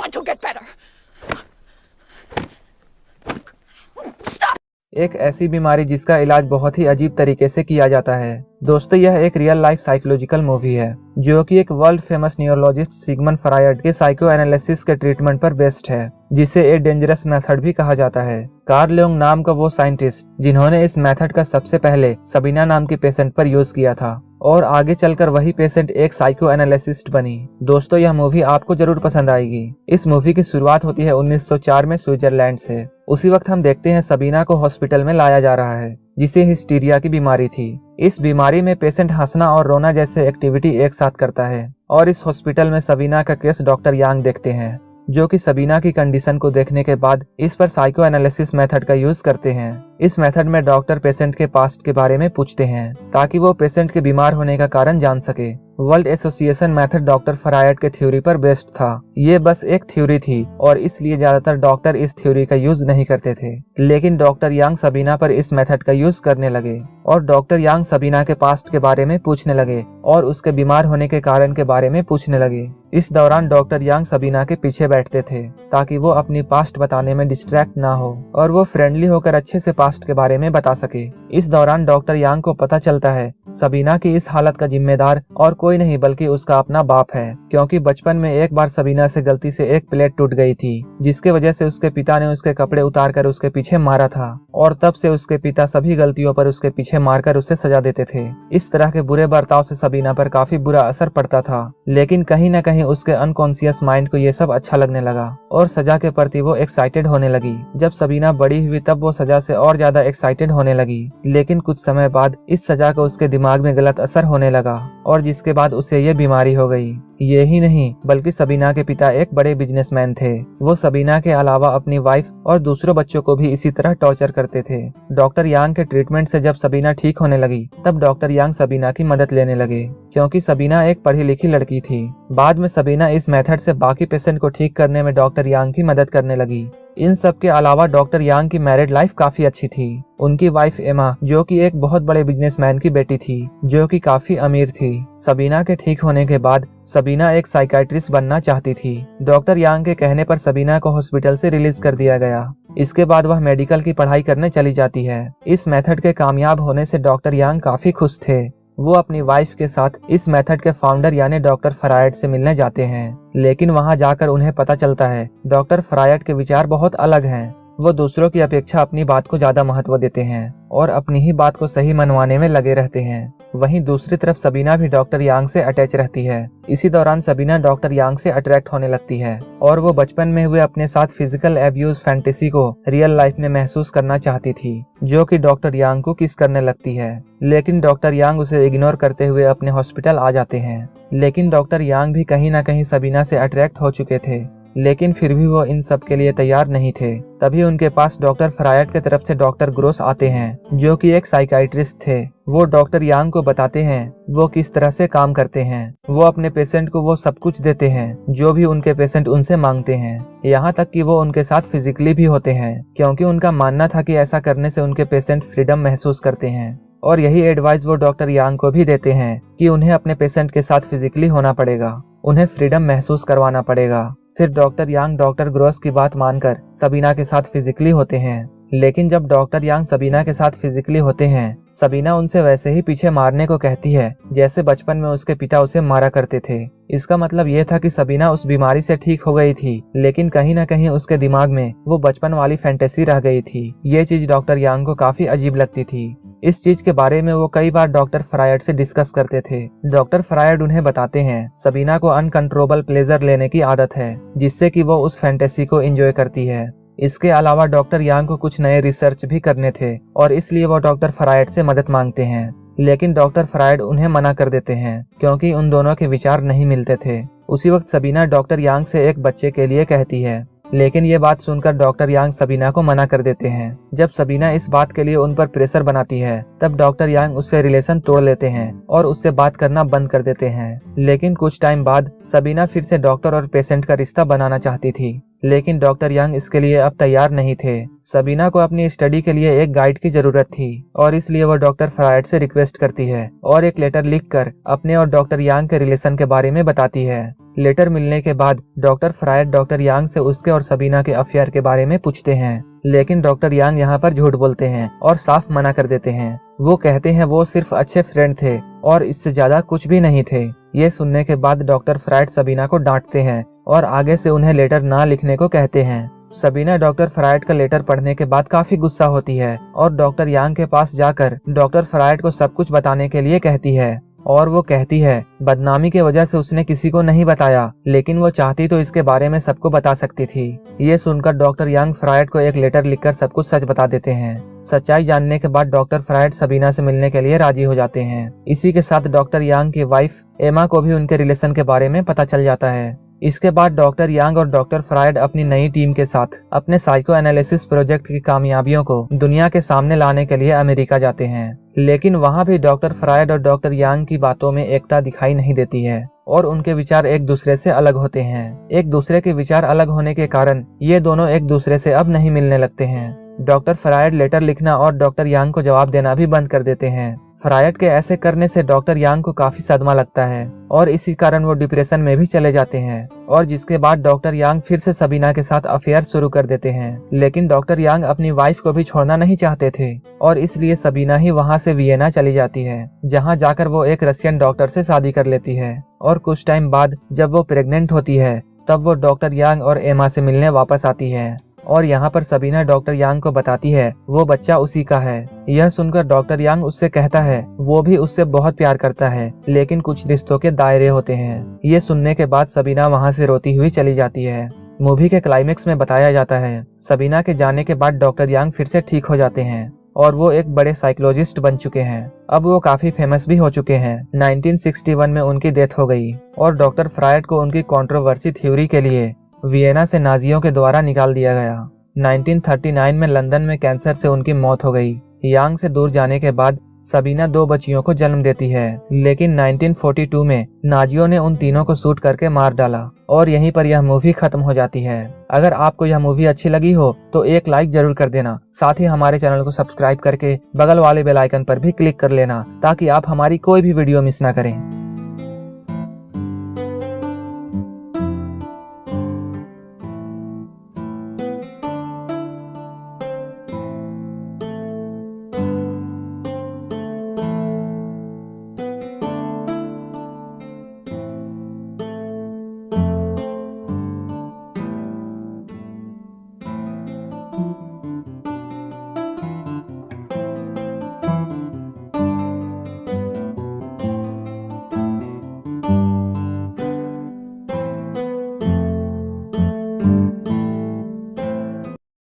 want to get better. एक ऐसी बीमारी जिसका इलाज बहुत ही अजीब तरीके से किया जाता है। दोस्तों, यह एक रियल लाइफ साइकोलॉजिकल मूवी है जो कि एक world famous neurologist Sigmund Freud के साइको एनालिसिस के ट्रीटमेंट पर बेस्ड है, जिसे ए डेंजरस मेथड भी कहा जाता है। कार्ल युंग नाम का वो साइंटिस्ट जिन्होंने इस मेथड का सबसे पहले सबीना नाम की पेशेंट पर यूज किया था और आगे चलकर वही पेशेंट एक साइको एनालिसिस्ट बनी। दोस्तों, यह मूवी आपको जरूर पसंद आएगी। इस मूवी की शुरुआत होती है 1904 में स्विट्जरलैंड से। उसी वक्त हम देखते हैं सबीना को हॉस्पिटल में लाया जा रहा है, जिसे हिस्टीरिया की बीमारी थी। इस बीमारी में पेशेंट हंसना और रोना जैसे एक्टिविटी एक साथ करता है और इस हॉस्पिटल में सबीना का केस डॉक्टर यांग देखते हैं, जो कि सबीना की कंडीशन को देखने के बाद इस पर साइको एनालिसिस मेथड का यूज करते हैं। इस मेथड में डॉक्टर पेशेंट के पास्ट के बारे में पूछते हैं ताकि वो पेशेंट के बीमार होने का कारण जान सके। World association method doctor Freud के थ्योरी पर बेस्ड था। ये बस एक थ्योरी थी और इसलिए ज्यादातर डॉक्टर इस थ्योरी का यूज नहीं करते थे, लेकिन डॉक्टर यांग सबीना पर इस मेथड का यूज करने लगे और डॉक्टर यांग सबीना के पास्ट के बारे में पूछने लगे और उसके बीमार होने के कारण के बारे में पूछने लगे। इस दौरान डॉक्टर यांग सबीना के पीछे बैठते थे ताकि वो अपनी पास्ट बताने में डिस्ट्रैक्ट ना हो और वो फ्रेंडली होकर अच्छे से पास्ट के बारे में बता सके। इस दौरान डॉक्टर यांग को पता चलता है सबीना की इस हालत का जिम्मेदार और कोई नहीं बल्कि उसका अपना बाप है, क्योंकि बचपन में एक बार सबीना से गलती से एक प्लेट टूट गई थी, जिसके वजह से उसके पिता ने उसके कपड़े उतारकर उसके पीछे मारा था और तब से उसके पिता सभी गलतियों पर उसके पीछे मारकर उसे सजा देते थे। इस तरह के बुरे बर्ताव से सबीना पर काफी बुरा असर पड़ता था, लेकिन कहीं न कहीं उसके अनकॉन्शियस माइंड को ये सब अच्छा लगने लगा और सजा के प्रति वो एक्साइटेड होने लगी। जब सबीना बड़ी हुई तब वो सजा से और ज्यादा एक्साइटेड होने लगी, लेकिन कुछ समय बाद इस सजा का उसके दिमाग में गलत असर होने लगा और जिसके बाद उसे ये बीमारी हो गई। ये ही नहीं बल्कि सबीना के पिता एक बड़े बिजनेसमैन थे। वो सबीना के अलावा अपनी वाइफ और दूसरों बच्चों को भी इसी तरह टॉर्चर करते थे। डॉक्टर यांग के ट्रीटमेंट से जब सबीना ठीक होने लगी तब डॉक्टर यांग सबीना की मदद लेने लगे, क्योंकि सबीना एक पढ़ी लिखी लड़की थी। बाद में सबीना इस मेथड से बाकी पेशेंट को ठीक करने में डॉक्टर यांग की मदद करने लगी। इन सब के अलावा डॉक्टर यांग की मैरिड लाइफ काफी अच्छी थी। उनकी वाइफ एमा, जो कि एक बहुत बड़े बिजनेसमैन की बेटी थी, जो कि काफी अमीर थी। सबीना के ठीक होने के बाद सबीना एक साइकाइट्रिस्ट बनना चाहती थी। डॉक्टर यांग के कहने पर सबीना को हॉस्पिटल से रिलीज कर दिया गया। इसके बाद वह मेडिकल की पढ़ाई करने चली जाती है। इस मेथड के कामयाब होने से डॉक्टर यांग काफी खुश थे। वो अपनी वाइफ के साथ इस मेथड के फाउंडर यानी डॉक्टर फ्रायड से मिलने जाते हैं, लेकिन वहां जाकर उन्हें पता चलता है डॉक्टर फ्रायड के विचार बहुत अलग हैं। वो दूसरों की अपेक्षा अपनी बात को ज्यादा महत्व देते हैं और अपनी ही बात को सही मनवाने में लगे रहते हैं। वहीं दूसरी तरफ सबीना भी डॉक्टर यांग से अटैच रहती है। इसी दौरान सबीना डॉक्टर यांग से अट्रैक्ट होने लगती है और वो बचपन में हुए अपने साथ फिजिकल एब्यूज फैंटेसी को रियल लाइफ में महसूस करना चाहती थी, जो कि डॉक्टर यांग को किस करने लगती है। लेकिन डॉक्टर यांग उसे इग्नोर करते हुए अपने हॉस्पिटल आ जाते हैं। लेकिन डॉक्टर यांग भी कहीं न कहीं सबीना से अट्रैक्ट हो चुके थे, लेकिन फिर भी वो इन सब के लिए तैयार नहीं थे। तभी उनके पास डॉक्टर फ्रायड की तरफ से डॉक्टर ग्रोस आते हैं, जो कि एक साइकाइट्रिस्ट थे। वो डॉक्टर यांग को बताते हैं वो किस तरह से काम करते हैं। वो अपने पेशेंट को वो सब कुछ देते हैं जो भी उनके पेशेंट उनसे मांगते हैं, यहाँ तक कि वो उनके साथ फिजिकली भी होते हैं, क्योंकि उनका मानना था कि ऐसा करने से उनके पेशेंट फ्रीडम महसूस करते हैं। और यही एडवाइस वो डॉक्टर यांग को भी देते हैं कि उन्हें अपने पेशेंट के साथ फिजिकली होना पड़ेगा, उन्हें फ्रीडम महसूस करवाना पड़ेगा। फिर डॉक्टर यांग डॉक्टर ग्रोस की बात मानकर सबीना के साथ फिजिकली होते हैं। लेकिन जब डॉक्टर यांग सबीना के साथ फिजिकली होते हैं, सबीना उनसे वैसे ही पीछे मारने को कहती है जैसे बचपन में उसके पिता उसे मारा करते थे। इसका मतलब ये था कि सबीना उस बीमारी से ठीक हो गई थी, लेकिन कहीं न कहीं उसके दिमाग में वो बचपन वाली फैंटेसी रह गई थी। ये चीज डॉक्टर यांग को काफी अजीब लगती थी। इस चीज के बारे में वो कई बार डॉक्टर फ्रायड से डिस्कस करते थे। डॉक्टर फ्रायड उन्हें बताते हैं सबीना को अनकंट्रोलेबल प्लेजर लेने की आदत है, जिससे कि वो उस फैंटेसी को एंजॉय करती है। इसके अलावा डॉक्टर यांग को कुछ नए रिसर्च भी करने थे और इसलिए वो डॉक्टर फ्रायड से मदद मांगते हैं, लेकिन डॉक्टर फ्रायड उन्हें मना कर देते हैं क्योंकि उन दोनों के विचार नहीं मिलते थे। उसी वक्त सबीना डॉक्टर यांग से एक बच्चे के लिए कहती है, लेकिन ये बात सुनकर डॉक्टर यांग सबीना को मना कर देते हैं। जब सबीना इस बात के लिए उन पर प्रेशर बनाती है तब डॉक्टर यांग उससे रिलेशन तोड़ लेते हैं और उससे बात करना बंद कर देते हैं। लेकिन कुछ टाइम बाद सबीना फिर से डॉक्टर और पेशेंट का रिश्ता बनाना चाहती थी, लेकिन डॉक्टर यांग इसके लिए अब तैयार नहीं थे। सबीना को अपनी स्टडी के लिए एक गाइड की जरूरत थी और इसलिए वो डॉक्टर फ्रायड से रिक्वेस्ट करती है और एक लेटर लिखकर अपने और डॉक्टर यांग के रिलेशन के बारे में बताती है। लेटर मिलने के बाद डॉक्टर फ्रायड डॉक्टर यांग से उसके और सबीना के अफेयर के बारे में पूछते हैं, लेकिन डॉक्टर यांग यहाँ पर झूठ बोलते हैं और साफ मना कर देते हैं। वो कहते हैं वो सिर्फ अच्छे फ्रेंड थे और इससे ज्यादा कुछ भी नहीं थे। ये सुनने के बाद डॉक्टर फ्रायड सबीना को डांटते हैं और आगे से उन्हें लेटर ना लिखने को कहते हैं। सबीना डॉक्टर फ्रायड का लेटर पढ़ने के बाद काफी गुस्सा होती है और डॉक्टर यांग के पास जाकर डॉक्टर फ्रायड को सब कुछ बताने के लिए कहती है। और वो कहती है बदनामी की वजह से उसने किसी को नहीं बताया, लेकिन वो चाहती तो इसके बारे में सबको बता सकती थी। ये सुनकर डॉक्टर यांग फ्रायड को एक लेटर लिखकर सब कुछ सच बता देते हैं। सच्चाई जानने के बाद डॉक्टर फ्रायड सबीना से मिलने के लिए राजी हो जाते हैं। इसी के साथ डॉक्टर यांग की वाइफ एमा को भी उनके रिलेशन के बारे में पता चल जाता है। इसके बाद डॉक्टर यांग और डॉक्टर फ्रायड अपनी नई टीम के साथ अपने साइको एनालिसिस प्रोजेक्ट की कामयाबियों को दुनिया के सामने लाने के लिए अमेरिका जाते हैं। लेकिन वहाँ भी डॉक्टर फ्रायड और डॉक्टर यांग की बातों में एकता दिखाई नहीं देती है और उनके विचार एक दूसरे से अलग होते हैं। एक दूसरे के विचार अलग होने के कारण ये दोनों एक दूसरे से अब नहीं मिलने लगते हैं। डॉक्टर फ्रायड लेटर लिखना और डॉक्टर यांग को जवाब देना भी बंद कर देते हैं। फ्रायड के ऐसे करने से डॉक्टर यांग को काफी सदमा लगता है और इसी कारण वो डिप्रेशन में भी चले जाते हैं और जिसके बाद डॉक्टर यांग फिर से सबीना के साथ अफेयर शुरू कर देते हैं। लेकिन डॉक्टर यांग अपनी वाइफ को भी छोड़ना नहीं चाहते थे और इसलिए सबीना ही वहाँ से वियना चली जाती है, जहाँ जाकर वो एक रशियन डॉक्टर से शादी कर लेती है। और कुछ टाइम बाद जब वो प्रेग्नेंट होती है तब वो डॉक्टर यांग और एमा से मिलने वापस आती है और यहाँ पर सबीना डॉक्टर यांग को बताती है वो बच्चा उसी का है। यह सुनकर डॉक्टर यांग उससे कहता है वो भी उससे बहुत प्यार करता है, लेकिन कुछ रिश्तों के दायरे होते हैं। ये सुनने के बाद सबीना वहाँ से रोती हुई चली जाती है। मूवी के क्लाइमेक्स में बताया जाता है सबीना के जाने के बाद डॉक्टर यांग फिर से ठीक हो जाते हैं और वो एक बड़े साइकोलॉजिस्ट बन चुके हैं। अब वो काफी फेमस भी हो चुके हैं। 1961 में उनकी डेथ हो गई और डॉक्टर फ्रायड को उनकी कंट्रोवर्सी थ्योरी के लिए वियना से नाजियों के द्वारा निकाल दिया गया। 1939 में लंदन में कैंसर से उनकी मौत हो गई। यांग से दूर जाने के बाद सबीना 2 बच्चियों को जन्म देती है, लेकिन 1942 में नाजियों ने उन तीनों को शूट करके मार डाला और यहीं पर यह मूवी खत्म हो जाती है। अगर आपको यह मूवी अच्छी लगी हो तो एक लाइक जरूर कर देना। साथ ही हमारे चैनल को सब्सक्राइब करके बगल वाले बेल आइकन पर भी क्लिक कर लेना ताकि आप हमारी कोई भी वीडियो मिस ना करें।